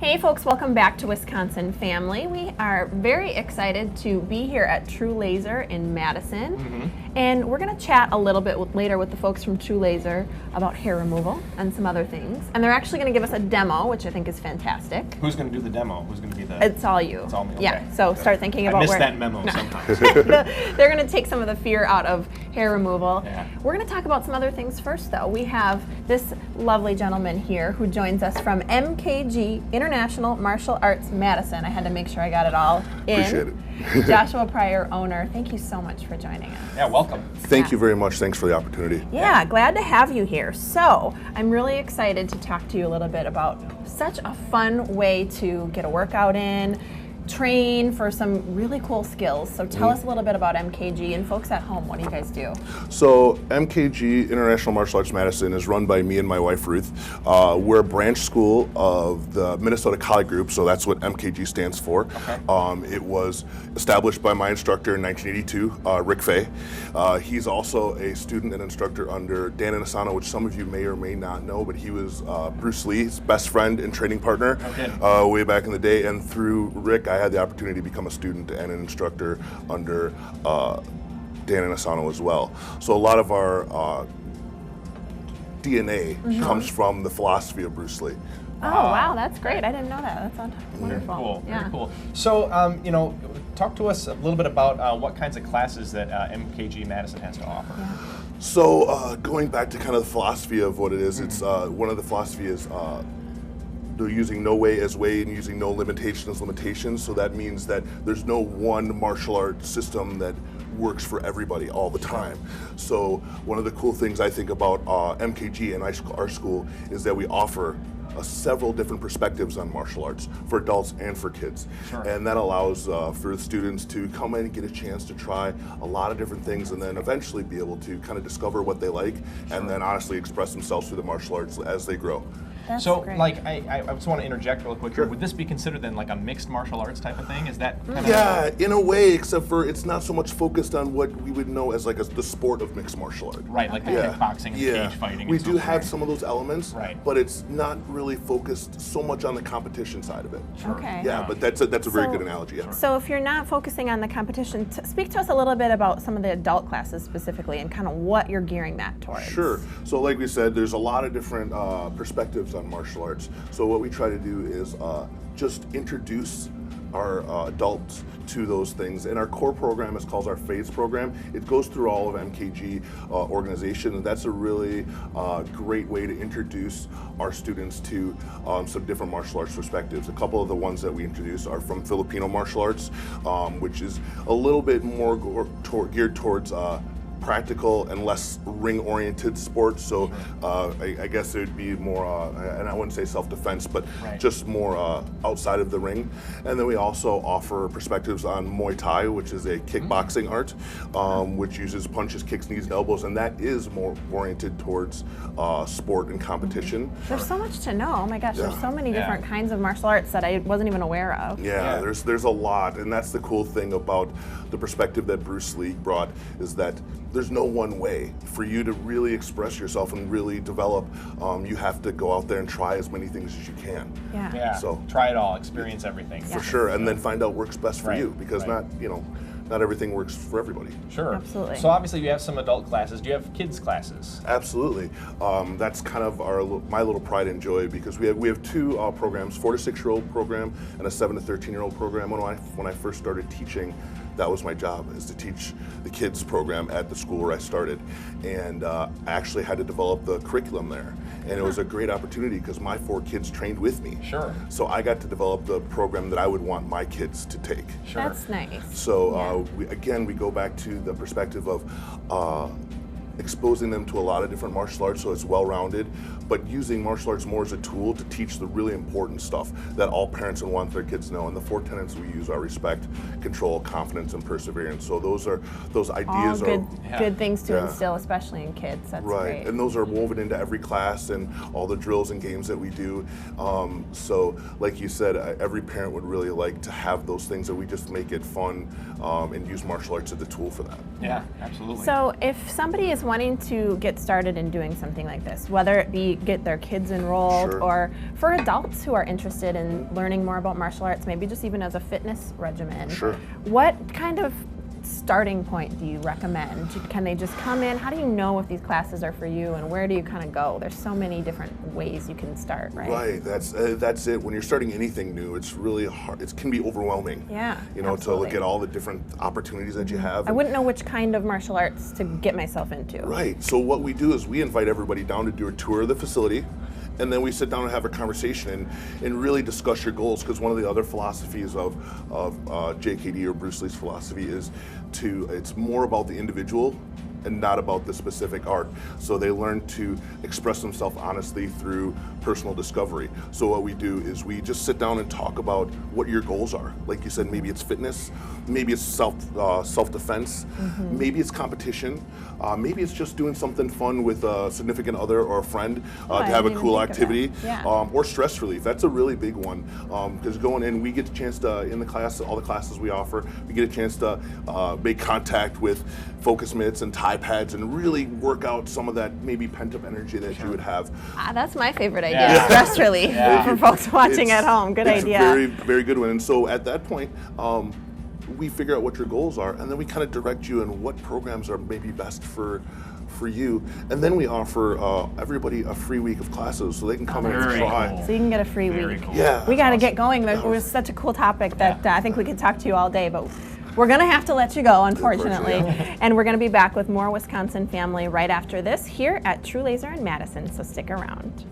Hey folks, welcome back to Wisconsin Family. We are very excited to be here at True Laser in Madison. And we're going to chat a little bit later with the folks from True Laser about hair removal and some other things. And they're actually going to give us a demo, which I think is fantastic. Who's going to do the demo? Who's going to be the... It's all you. It's all me, okay. Yeah, so start thinking about I missed where... that memo sometimes. They're going to take some of the fear out of hair removal. Yeah. We're going to talk about some other things first, though. We have this lovely gentleman here who joins us from MKG, International Martial Arts Madison. I had to make sure I got it all in. Appreciate it. Joshua Pryor, owner. Thank you so much for joining us. Yeah, welcome. Thank you very much. Thanks for the opportunity. Yeah, glad to have you here. So, I'm really excited to talk to you a little bit about such a fun way to get a workout in, train for some really cool skills. So tell us a little bit about MKG, and folks at home, what do you guys do? So MKG, International Martial Arts Madison, is run by me and my wife Ruth. We're a branch school of the Minnesota Kali Group, so that's what MKG stands for. Okay. It was established by my instructor in 1982, Rick Fay. He's also a student and instructor under Dan Asano, which some of you may or may not know, but he was Bruce Lee's best friend and training partner way back in the day, and through Rick I had the opportunity to become a student and an instructor under Dan Asano as well. So a lot of our DNA comes from the philosophy of Bruce Lee. Oh, wow, that's great. I didn't know that. That's wonderful. Very cool. Yeah. Very cool. So, you know, talk to us a little bit about what kinds of classes that MKG Madison has to offer. Yeah. So going back to kind of the philosophy of what it is, it's one of the philosophy is they're using no way as way and using no limitation as limitations. So that means that there's no one martial art system that works for everybody all the time. So one of the cool things I think about MKG and our school is that we offer several different perspectives on martial arts for adults and for kids. Sure. And that allows for the students to come in and get a chance to try a lot of different things and then eventually be able to kind of discover what they like and then honestly express themselves through the martial arts as they grow. That's So, great. like, I just want to interject real quick here. Sure. Would this be considered then like a mixed martial arts type of thing? Is that kind of... Yeah, in a way, except for it's not so much focused on what we would know as like the sport of mixed martial art. Right, like the kickboxing and cage fighting. We and so do forth. have some of those elements, Right. but it's not really focused so much on the competition side of it. Okay. Yeah, but that's a very So- good analogy. Yeah. So if you're not focusing on the competition, speak to us a little bit about some of the adult classes specifically and kind of what you're gearing that towards. Sure. So like we said, there's a lot of different perspectives on martial arts. So what we try to do is just introduce our adults to those things. And our core program is called our Phase program. It goes through all of MKG organization, and that's a really great way to introduce our students to some different martial arts perspectives. A couple of the ones that we introduce are from Filipino martial arts, which is a little bit more geared towards practical and less ring-oriented sports. So I guess it would be more, and I wouldn't say self-defense, but just more outside of the ring. And then we also offer perspectives on Muay Thai, which is a kickboxing art, which uses punches, kicks, knees, and elbows, and that is more oriented towards sport and competition. There's so much to know. Oh my gosh, there's so many different kinds of martial arts that I wasn't even aware of. Yeah, there's a lot, and that's the cool thing about the perspective that Bruce Lee brought, is that there's no one way. For you to really express yourself and really develop, you have to go out there and try as many things as you can. Yeah. Yeah, So try it all, experience everything. for sure, and then find out what works best for you, because not everything works for everybody. Sure. Absolutely. So obviously you have some adult classes. Do you have kids classes? Absolutely. That's kind of my little pride and joy, because we have two programs, 4 to 6-year-old program and a 7 to 13-year-old program. When I first started teaching, that was my job, is to teach the kids program at the school where I started. And I actually had to develop the curriculum there. And it was a great opportunity because my 4 kids trained with me. Sure. So I got to develop the program that I would want my kids to take. Sure. That's nice. So we go back to the perspective of exposing them to a lot of different martial arts, so it's well-rounded, but using martial arts more as a tool to teach the really important stuff that all parents would want their kids to know. And the 4 tenets we use are respect, control, confidence, and perseverance. So those ideas all good things to Yeah. instill, especially in kids. That's great. And those are woven into every class and all the drills and games that we do. So like you said, every parent would really like to have those things, that we just make it fun and use martial arts as a tool for that. Yeah, absolutely. So if somebody is someone's wanting to get started in doing something like this, whether it be get their kids enrolled Sure. or for adults who are interested in learning more about martial arts, maybe just even as a fitness regimen, Sure. what kind of starting point do you recommend? Can they just come in? How do you know if these classes are for you, and where do you kind of go? There's so many different ways you can start, right? Right, that's it. When you're starting anything new, it's really hard. It can be overwhelming. Yeah, You know, absolutely. to look at all the different opportunities that you have. I wouldn't know which kind of martial arts to get myself into. Right. So what we do is we invite everybody down to do a tour of the facility, and then we sit down and have a conversation and really discuss your goals. Because one of the other philosophies of JKD or Bruce Lee's philosophy is it's more about the individual and not about the specific art. So they learn to express themselves honestly through personal discovery. So what we do is we just sit down and talk about what your goals are. Like you said, maybe it's fitness, maybe it's self-defense, maybe it's competition, maybe it's just doing something fun with a significant other or a friend to I have a didn't cool even think of activity, that. Yeah. or stress relief. That's a really big one, because going in, we get a chance to, in the class, all the classes we offer, we get a chance to make contact with focus mitts and tie pads and really work out some of that maybe pent-up energy that you would have. That's my favorite idea. Yeah. Stress relief for folks watching It's- at home. Good it's idea. a very, very good one. And so at that point, we figure out what your goals are, and then we kind of direct you in what programs are maybe best for you. And then we offer everybody a free week of classes so they can come in and Very try. cool. So you can get a free Very week. cool. Yeah. We got to That's get going. That was such a cool topic that I think we could talk to you all day, but we're going to have to let you go, unfortunately. And we're going to be back with more Wisconsin Family right after this here at True Laser in Madison, so stick around.